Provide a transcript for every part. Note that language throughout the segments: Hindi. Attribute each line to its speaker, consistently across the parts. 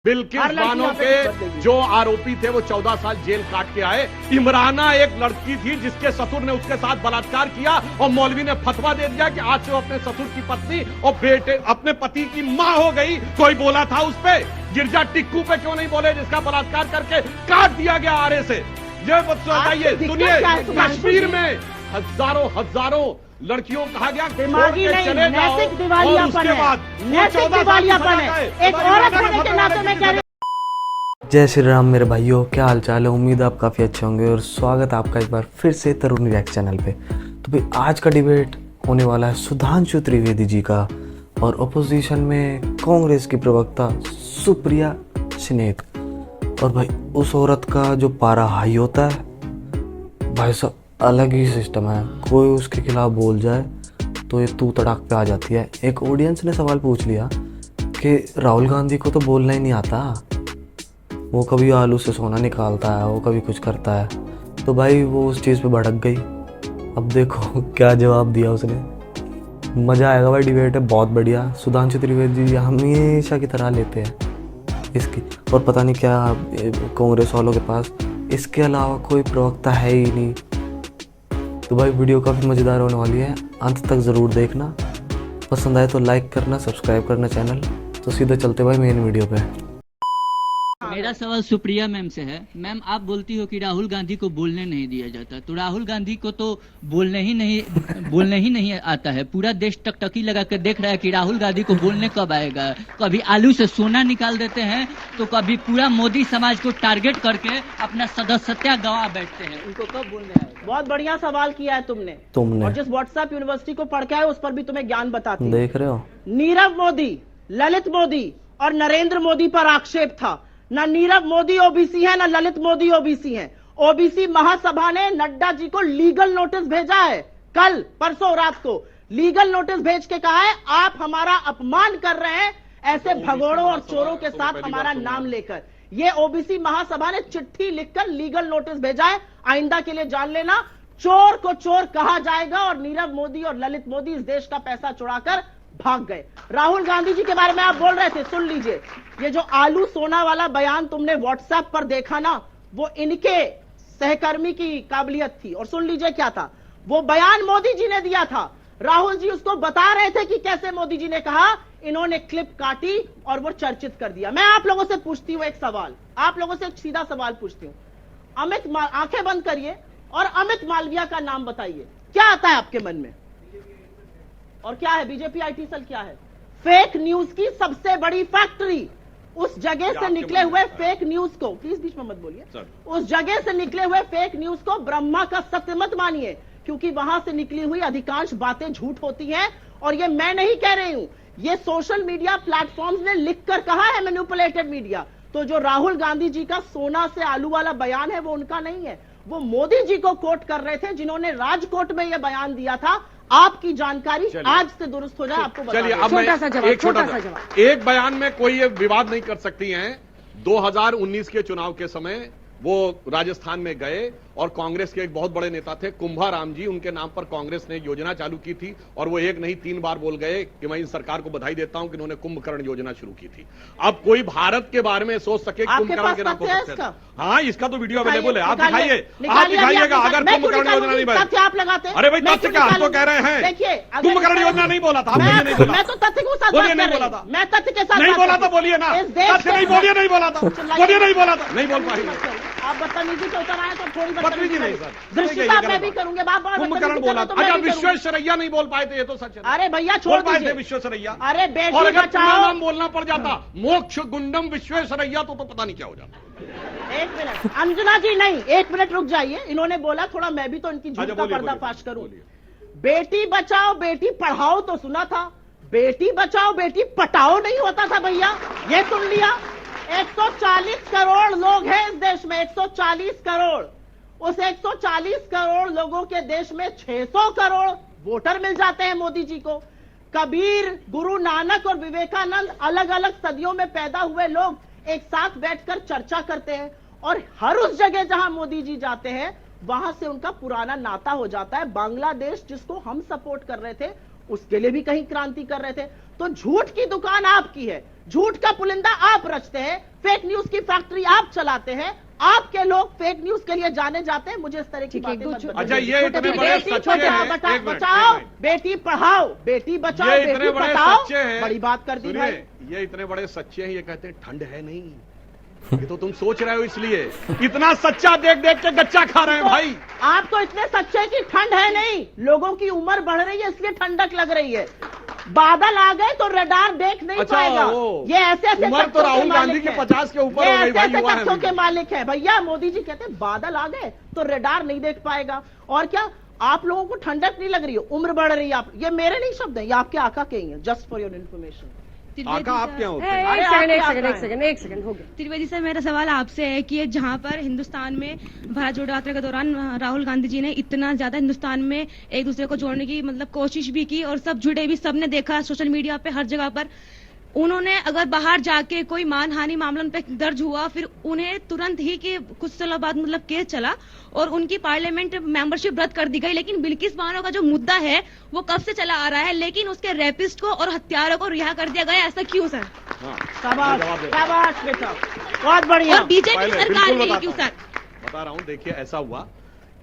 Speaker 1: बिल्किस बानो के जो आरोपी थे वो 14 साल जेल काट के आए। इमराना एक लड़की थी जिसके ससुर ने उसके साथ बलात्कार किया और मौलवी ने फतवा दे दिया कि आज से वो अपने ससुर की पत्नी और बेटे अपने पति की मां हो गई। कोई बोला था उस पे? गिरजा टिक्कू पे क्यों नहीं बोले जिसका बलात्कार करके काट दिया गया आरे से? ये बताइए। सुनिए, कश्मीर में हजारों लड़कियों कहा गया
Speaker 2: दिमागी नहीं, नैतिक दिवालियापन है, नैतिक दिवालियापन है। एक औरत होने के नाते मैं कह रही हूं।
Speaker 3: जय श्री राम मेरे भाइयों, क्या हाल चाल है। उम्मीद आप काफ़ी अच्छे होंगे और स्वागत है आपका एक बार फिर से तरुण रिएक्ट चैनल पे। तो भाई आज का डिबेट होने वाला है सुधांशु त्रिवेदी जी का और अपोजिशन में कांग्रेस की प्रवक्ता सुप्रिया सिनेत। और भाई उस औरत का जो पारा हाई होता है भाई साहब, अलग ही सिस्टम है। कोई उसके खिलाफ बोल जाए तो ये तू तड़ाक पे आ जाती है। एक ऑडियंस ने सवाल पूछ लिया कि राहुल गांधी को तो बोलना ही नहीं आता, वो कभी आलू से सोना निकालता है, वो कभी कुछ करता है। तो भाई वो उस चीज़ पे भड़क गई। अब देखो क्या जवाब दिया उसने। मज़ा आएगा भाई, डिबेट है बहुत बढ़िया। सुधांशु त्रिवेदी जी हमेशा की तरह लेते हैं इसकी, और पता नहीं क्या कांग्रेस वालों के पास इसके अलावा कोई प्रवक्ता है ही नहीं। तो भाई वीडियो काफ़ी मज़ेदार होने वाली है, अंत तक ज़रूर देखना। पसंद आए तो लाइक करना, सब्सक्राइब करना चैनल। तो सीधे चलते भाई मेन वीडियो पे।
Speaker 4: मेरा सवाल सुप्रिया मैम से है। मैम, आप बोलती हो कि राहुल गांधी को बोलने नहीं दिया जाता, तो राहुल गांधी को तो बोलने ही नहीं आता है। पूरा देश टकटकी लगा कर देख रहा है कि राहुल गांधी को बोलने कब आएगा। कभी आलू से सोना निकाल देते हैं तो कभी पूरा मोदी समाज को टारगेट करके अपना सदस्यता गंवा बैठते हैं। उनको कब बोलने आएगा?
Speaker 2: बहुत बढ़िया सवाल किया है तुमने। और जिस व्हाट्सएप यूनिवर्सिटी को पढ़ के आए उस पर भी तुम्हें ज्ञान बताते हैं।
Speaker 3: देख रहे हो,
Speaker 2: नीरव मोदी, ललित मोदी और नरेंद्र मोदी पर आक्षेप था। ना नीरव मोदी ओबीसी है, ना ललित मोदी ओबीसी है। ओबीसी महासभा ने नड्डा जी को लीगल नोटिस भेजा है। कल परसों रात को लीगल नोटिस भेज के कहा है आप हमारा अपमान कर रहे हैं ऐसे भगोड़ों और चोरों के साथ हमारा नाम लेकर। ये ओबीसी महासभा ने चिट्ठी लिखकर लीगल नोटिस भेजा है। आइंदा के लिए जान लेना, चोर को चोर कहा जाएगा और नीरव मोदी और ललित मोदी इस देश का पैसा चुराकर भाग गए। राहुल गांधी जी के बारे में आप बोल रहे थे, सुन लीजिए। ये जो आलू सोना वाला बयान तुमने व्हाट्सएप पर देखा ना, वो इनके सहकर्मी की काबिलियत थी। और सुन लीजिए क्या था वो बयान, मोदी जी ने दिया था। राहुल जी उसको बता रहे थे कि कैसे मोदी जी ने कहा। इन्होंने क्लिप काटी और वो चर्चित कर दिया। मैं आप लोगों से पूछती हूँ एक सवाल, आप लोगों से एक सीधा सवाल पूछती हूँ। आंखें बंद करिए और अमित मालविया का नाम बताइए, क्या आता है आपके मन में? और क्या है बीजेपी आईटी सेल? क्या है? फेक न्यूज की सबसे बड़ी फैक्ट्री। उस जगह से निकले हुए फेक न्यूज को, प्लीज बीच में मत बोलिए, उस जगह से निकले हुए फेक न्यूज को ब्रह्मा का सत्य मत मानिए, क्योंकि वहां से निकली हुई अधिकांश बातें झूठ होती हैं। और ये मैं नहीं कह रही हूं, ये सोशल मीडिया प्लेटफॉर्म्स ने लिखकर कहा है, मैनिपुलेटेड मीडिया। तो जो राहुल गांधी जी का सोना से आलू वाला बयान है वो उनका नहीं है, वो मोदी जी को कोट कर रहे थे जिन्होंने राजकोट में यह बयान दिया था। आपकी जानकारी आज से दुरुस्त हो जाए, आपको
Speaker 1: चलिए अब छोटा सा जवाब। एक बयान में कोई ये विवाद नहीं कर सकती हैं। 2019 के चुनाव के समय वो राजस्थान में गए और कांग्रेस के एक बहुत बड़े नेता थे कुंभाराम जी, उनके नाम पर कांग्रेस ने योजना चालू की थी और वो एक नहीं 3 बार बोल गए कि मैं इन सरकार को बधाई देता हूं कि इन्होंने कुंभकर्ण योजना शुरू की थी। अब कोई भारत के बारे में सोच सके कुंभकर्ण के नाम हो सकते हैं? हाँ, इसका तो वीडियो अवेलेबल है, आप दिखाइए, आप दिखाइएगा। अगर कुंभकर्ण योजना नहीं
Speaker 2: तथ्य आप लगाते हैं।
Speaker 1: अरे भाई तथ्य क्या हम तो कह रहे हैं?
Speaker 2: देखिए,
Speaker 1: कुंभकर्ण योजना नहीं बोला था,
Speaker 2: मैं तो तथ्य के साथ
Speaker 1: बोलिए, नहीं बोला था।
Speaker 2: मैं तथ्य के साथ
Speaker 1: नहीं बोला था, बोलिए ना। तथ्य नहीं बोलिए, नहीं बोला था, बोलिए नहीं बोला था, नहीं बोल पाएंगे
Speaker 2: आप। बदतमीजी से उतर आए तो थोड़ी
Speaker 1: बदतमीजी नहीं सर,
Speaker 2: दृष्टिता मैं भी करूंगा।
Speaker 1: कुंभकर्ण बोला था। अच्छा, विश्वेश्वरैया नहीं बोल पाए थे, ये तो सच है।
Speaker 2: अरे भैया छोड़ दीजिए
Speaker 1: विश्वेश्वरैया।
Speaker 2: अरे बेटी
Speaker 1: और अगर
Speaker 2: बचाओ
Speaker 1: नाम बोलना पड़ जाता मोक्ष गुंडम विश्वेश्वरैया तो पता नहीं क्या हो जाता।
Speaker 2: एक मिनट अंजना जी, नहीं, एक मिनट रुक जाइए। इन्होंने बोला थोड़ा मैं भी तो इनकी झूठ का पर्दाफाश करूं। बेटी बचाओ बेटी पढ़ाओ तो सुना था, बेटी बचाओ बेटी पटाओ नहीं होता था भैया। ये सुन लिया। 140 करोड़ लोग हैं इस देश में, 140 करोड़। उस 140 करोड़ लोगों के देश में 600 करोड़ वोटर मिल जाते हैं मोदी जी को। कबीर, गुरु नानक और विवेकानंद अलग अलग सदियों में पैदा हुए लोग एक साथ बैठकर चर्चा करते हैं और हर उस जगह जहां मोदी जी जाते हैं वहां से उनका पुराना नाता हो जाता है। बांग्लादेश जिसको हम सपोर्ट कर रहे थे उसके लिए भी कहीं क्रांति कर रहे थे। तो झूठ की दुकान आपकी है, झूठ का पुलिंदा आप रचते हैं, फेक न्यूज की फैक्ट्री आप चलाते हैं, आपके लोग फेक न्यूज के लिए जाने जाते हैं। मुझे इस तरह की बातें मत बताइए।
Speaker 1: अच्छा, ये इतने बड़े सच्चे हैं,
Speaker 2: बचाओ, बेटी पढ़ाओ, बेटी बचाओ,
Speaker 1: ये इतने
Speaker 2: बेटी
Speaker 1: बड़े
Speaker 2: बचाओ,
Speaker 1: सच्चे हैं,
Speaker 2: बड़ी बात कर दी भाई।
Speaker 1: ये इतने बड़े सच्चे हैं, ये कहते हैं ठंड है नहीं, ये तो तुम सोच रहे हो, इसलिए इतना सच्चा देख देख के गच्चा खा रहे हैं भाई।
Speaker 2: आप तो इतने सच्चे कि ठंड है नहीं, लोगों की उम्र बढ़ रही है इसलिए ठंडक लग रही है। बादल आ गए तो रडार देख नहीं पाएगा। ये ऐसे ऐसे
Speaker 1: उम्र तो राहुल गांधी की 50 के ऊपर हो गई भाई, युवा है
Speaker 2: तथ्यों के मालिक है भैया। मोदी जी कहते हैं बादल आ गए तो रडार नहीं देख पाएगा। और क्या आप लोगों को ठंडक नहीं लग रही है, उम्र बढ़ रही है। आप, ये मेरे नहीं शब्द हैं, ये आपके आका के ही हैं, जस्ट फॉर योर इन्फॉर्मेशन।
Speaker 1: आका आप क्या होते हैं?
Speaker 5: एक सेकंड हो गया। त्रिवेदी सर, मेरा सवाल आपसे है कि जहां पर हिंदुस्तान में भारत जोड़ो यात्रा के दौरान राहुल गांधी जी ने इतना ज्यादा हिंदुस्तान में एक दूसरे को जोड़ने की मतलब कोशिश भी की और सब जुड़े भी, सबने देखा सोशल मीडिया पे हर जगह पर, उन्होंने अगर बाहर जाके कोई मानहानि मामला उन पे दर्ज हुआ, फिर उन्हें तुरंत ही कि कुछ सालों बाद मतलब केस चला और उनकी पार्लियामेंट मेंबरशिप रद्द कर दी गई। लेकिन बिल्किस बानो का जो मुद्दा है वो कब से चला आ रहा है, लेकिन उसके रेपिस्ट को और हत्यारों को रिहा कर दिया गया, ऐसा क्यों सर?
Speaker 2: शाबाश बेटा, बहुत बढ़िया।
Speaker 5: और बीजेपी सरकार ने क्यों सर?
Speaker 1: बता रहा हूं, देखिए ऐसा हुआ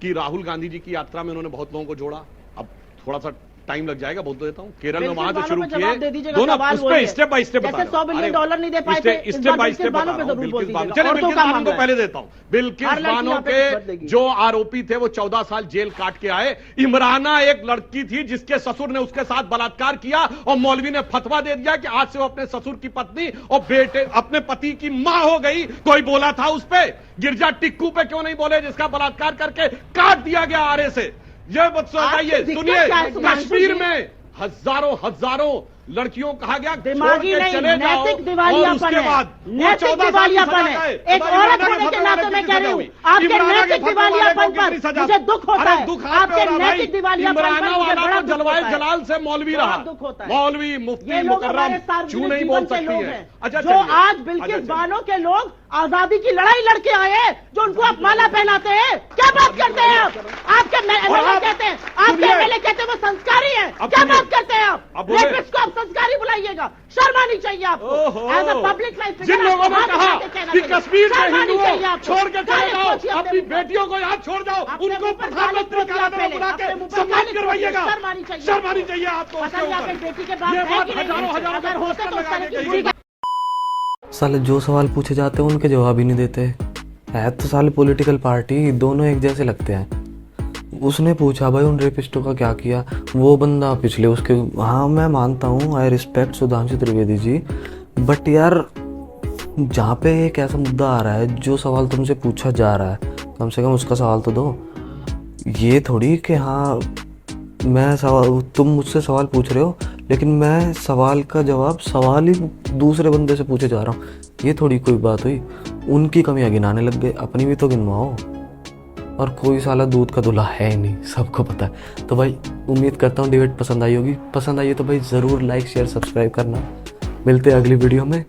Speaker 1: कि राहुल गांधी जी की यात्रा में उन्होंने बहुत लोगों को जोड़ा। अब थोड़ा सा टाइम लग जाएगा, बोल देता हूँ। केरल में वहां से शुरू किए, दोनों उस पे स्टेप बाय स्टेप बता रहा हूं।
Speaker 2: $100 बिलियन नहीं दे पाए थे,
Speaker 1: स्टेप बाय स्टेप बता रहा हूं। बिल्किस बानो, चलिए बिल्किस बानो को पहले देता हूं। बिल्किस बानो के जो आरोपी थे वो 14 साल जेल काट के आए। इमराना एक लड़की थी जिसके ससुर ने उसके साथ बलात्कार किया और मौलवी ने फतवा दे दिया कि आज से वो अपने ससुर की पत्नी और बेटे अपने पति की मां हो गई। कोई बोला था उस पे? गिरजा टिक्कू पे क्यों नहीं बोले जिसका बलात्कार करके काट दिया गया आरे से? ये मत सुनिए, कश्मीर में हजारों लड़कियों कहा गया
Speaker 2: दिमागी नहीं, नैतिक दिवालियापन है, नैतिक दिवालियापन है। एक औरत होने के नाते मैं कह रही हूँ, आपके नैतिक दिवालियापन पर मुझे दुख होता है। आपके नैतिक दिवालियापन पर मुझे बड़ा
Speaker 1: जलवाए जलाल से मौलवी रहा,
Speaker 2: दुख होता है।
Speaker 1: मौलवी मुफ्ती मुकर्रम चू नहीं बोल सकती है। अच्छा,
Speaker 2: जो आज बिल्किस बानो के लोग आजादी की लड़ाई लड़के आए हैं, जो उनको आप माला पहनाते हैं, क्या बात करते हैं आप? आपके एमएलए कहते हैं, आपके एमएलए कहते हैं वो संस्कारी है, क्या बात करते हैं आप? रेपिस्ट को आप संस्कारी बुलाइएगा, शर्म आनी चाहिए आपको। एज अ पब्लिक लाइफ
Speaker 1: जिन लोगों ने कहा कि कश्मीर में हिंदुओं छोड़ के चले जाओ, अपनी बेटियों को यहाँ छोड़ जाओ, उनको प्रधानमंत्री कार्यालय में बुला के सम्मान करवाइएगा, शर्म आनी चाहिए आपको।
Speaker 2: बेटी के बाद
Speaker 1: ये बात हजारों
Speaker 2: अगर होते तो चाहिए।
Speaker 3: साले जो सवाल पूछे जाते हैं उनके जवाब ही नहीं देते है, तो साले पॉलिटिकल पार्टी दोनों एक जैसे लगते हैं। उसने पूछा भाई उन रेपिस्टों का क्या किया, वो बंदा पिछले उसके, हाँ मैं मानता हूँ, I respect Sudhanshu Trivedi ji, but यार जहाँ पे एक ऐसा मुद्दा आ रहा है, जो सवाल तुमसे पूछा जा रहा है, कम से कम उसका सवाल तो दो। ये थोड़ी कि हाँ मैं सवाल, तुम मुझसे सवाल पूछ रहे हो लेकिन मैं सवाल का जवाब सवाल ही दूसरे बंदे से पूछे जा रहा हूँ, ये थोड़ी कोई बात हुई। उनकी कमियां गिनाने लग गए, अपनी भी तो गिनवाओ। और कोई साला दूध का दूल्हा है ही नहीं, सबको पता है। तो भाई उम्मीद करता हूँ डिबेट पसंद आई होगी। पसंद आई तो भाई ज़रूर लाइक शेयर सब्सक्राइब करना। मिलते हैं अगली वीडियो में,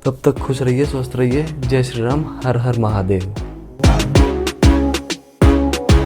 Speaker 3: तब तक खुश रहिए, स्वस्थ रहिए। जय श्री राम, हर हर महादेव।